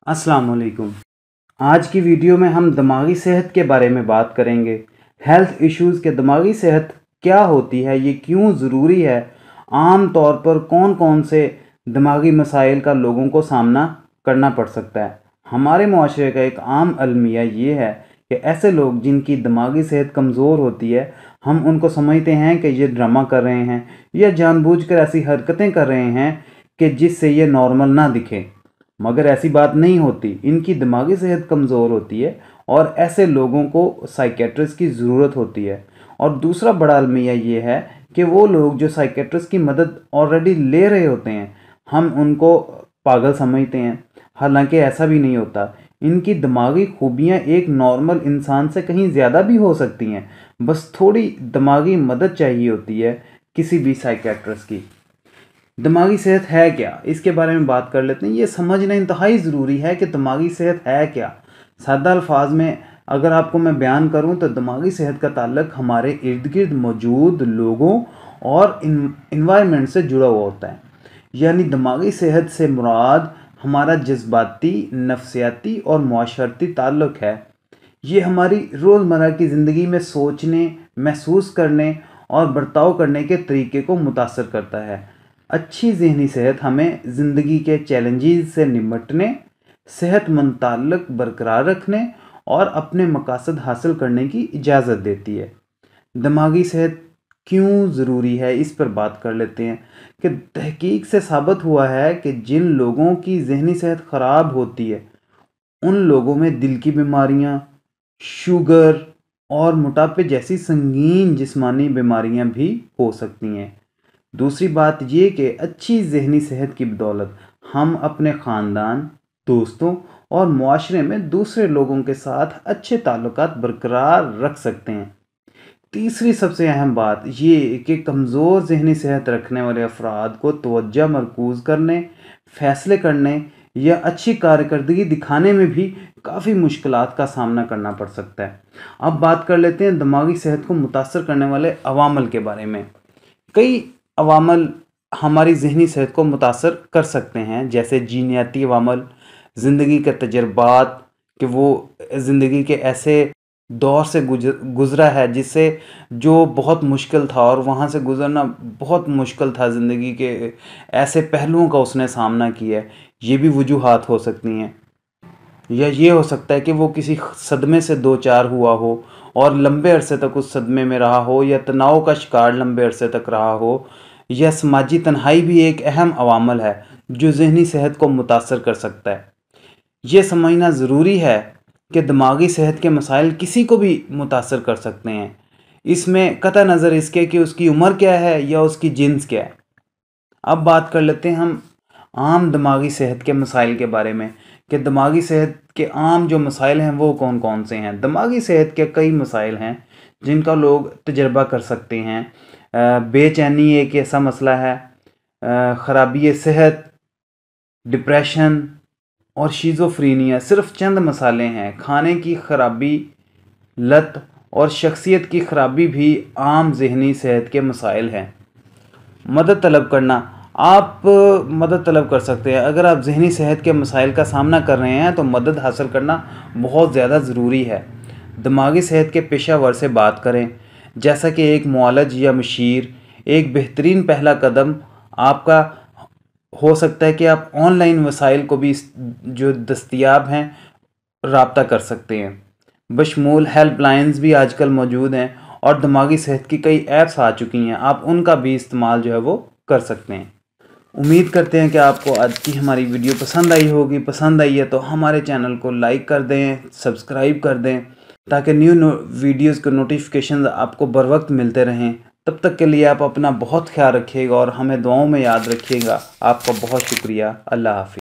अस्सलाम वालेकुम। आज की वीडियो में हम दिमागी सेहत के बारे में बात करेंगे। हेल्थ इश्यूज़ के दिमागी सेहत क्या होती है, ये क्यों ज़रूरी है, आम तौर पर कौन कौन से दिमागी मसाइल का लोगों को सामना करना पड़ सकता है। हमारे मुआशरे का एक आम अलमिया ये है कि ऐसे लोग जिनकी दिमागी सेहत कमज़ोर होती है, हम उनको समझते हैं कि ये ड्रामा कर रहे हैं या जानबूझकर ऐसी हरकतें कर रहे हैं कि जिससे ये नॉर्मल ना दिखे, मगर ऐसी बात नहीं होती। इनकी दिमागी सेहत कमज़ोर होती है और ऐसे लोगों को साइकेट्रिस्ट की ज़रूरत होती है। और दूसरा बड़ा अलमिया ये है कि वो लोग जो साइकेट्रिस्ट की मदद ऑलरेडी ले रहे होते हैं, हम उनको पागल समझते हैं, हालांकि ऐसा भी नहीं होता। इनकी दिमागी खूबियाँ एक नॉर्मल इंसान से कहीं ज़्यादा भी हो सकती हैं, बस थोड़ी दिमागी मदद चाहिए होती है किसी भी साइकेट्रिस्ट की। दिमागी सेहत है क्या, इसके बारे में बात कर लेते हैं। ये समझना इंतहाई ज़रूरी है कि दिमागी सेहत है क्या। सादा अल्फाज में अगर आपको मैं बयान करूं तो दिमागी सेहत का ताल्लुक हमारे इर्द गिर्द मौजूद लोगों और इन्वायरमेंट से जुड़ा हुआ होता है। यानी दिमागी सेहत से मुराद हमारा जज्बाती, नफ्सियाती और मुआशरती ताल्लुक है। ये हमारी रोज़मर्रा की ज़िंदगी में सोचने, महसूस करने और बर्ताव करने के तरीके को मुतासर करता है। अच्छी ज़हनी सेहत हमें ज़िंदगी के चैलेंजेस से निपटने, सेहतमंद ताल्लुक बरकरार रखने और अपने मकासद हासिल करने की इजाज़त देती है। दिमागी सेहत क्यों ज़रूरी है, इस पर बात कर लेते हैं कि तहकीक से साबित हुआ है कि जिन लोगों की ज़हनी सेहत ख़राब होती है, उन लोगों में दिल की बीमारियां, शुगर और मोटापे जैसी संगीन जिस्मानी बीमारियां भी हो सकती हैं। दूसरी बात ये कि अच्छी ज़हनी सेहत की बदौलत हम अपने ख़ानदान, दोस्तों और मुआशरे में दूसरे लोगों के साथ अच्छे ताल्लुकात बरकरार रख सकते हैं। तीसरी सबसे अहम बात ये कि कमज़ोर ज़हनी सेहत रखने वाले अफराद को तवज्जो मरकूज़ करने, फ़ैसले करने या अच्छी कारकर्दगी दिखाने में भी काफ़ी मुश्किलात का सामना करना पड़ सकता है। अब बात कर लेते हैं दिमागी सेहत को मुतासर करने वाले अवामल के बारे में। कई अवामल हमारी ज़हनी सेहत को मुतासर कर सकते हैं, जैसे जीनियाती अवामल, ज़िंदगी के तजर्बात, कि वो ज़िंदगी के ऐसे दौर से गुज़रा है जिससे जो बहुत मुश्किल था और वहाँ से गुज़रना बहुत मुश्किल था, ज़िंदगी के ऐसे पहलुओं का उसने सामना किया है। ये भी वजूहात हो सकती हैं। या ये हो सकता है कि वो किसी सदमे से दो चार हुआ हो और लंबे अरसे तक उस सदमे में रहा हो, या तनाव का शिकार लंबे अरसे तक रहा हो, या समाजी तन्हाई भी एक अहम अवामल है जो ज़हनी सेहत को मुतासर कर सकता है। ये समझना ज़रूरी है कि दिमागी सेहत के मसाइल किसी को भी मुतासर कर सकते हैं, इसमें कतई नज़र इसके कि उसकी उम्र क्या है या उसकी जिन्स क्या है। अब बात कर लेते हैं हम आम दिमागी सेहत के मसाइल के बारे में कि दिमागी सेहत के आम जो मसाइल हैं वो कौन कौन से हैं। दिमागी सेहत के कई मसाइल हैं जिनका लोग तजर्बा कर सकते हैं। बेचैनी एक ऐसा मसला है, ख़राबी सेहत, डिप्रेशन और शिज़ोफ्रीनिया सिर्फ चंद मसाले हैं। खाने की खराबी, लत और शख्सियत की खराबी भी आम ज़हनी सेहत के मसाइल हैं। मदद तलब करना, आप मदद तलब कर सकते हैं। अगर आप ज़हनी सेहत के मसाइल का सामना कर रहे हैं तो मदद हासिल करना बहुत ज़्यादा ज़रूरी है। दिमागी सेहत के पेशावर से बात करें, जैसा कि एक मुआलिज या मशीर। एक बेहतरीन पहला कदम आपका हो सकता है कि आप ऑनलाइन वसाइल को भी जो दस्तयाब हैं राब्ता कर सकते हैं। बशमूल हेल्पलाइंस भी आजकल मौजूद हैं और दिमागी सेहत की कई ऐप्स आ चुकी हैं, आप उनका भी इस्तेमाल जो है वो कर सकते हैं। उम्मीद करते हैं कि आपको आज की हमारी वीडियो पसंद आई होगी। पसंद आई है तो हमारे चैनल को लाइक कर दें, सब्सक्राइब कर दें, ताकि न्यू वीडियोस के नोटिफिकेशन आपको बर वक्त मिलते रहें। तब तक के लिए आप अपना बहुत ख्याल रखिएगा और हमें दुआओं में याद रखिएगा। आपका बहुत शुक्रिया। अल्लाह हाफ़िज़।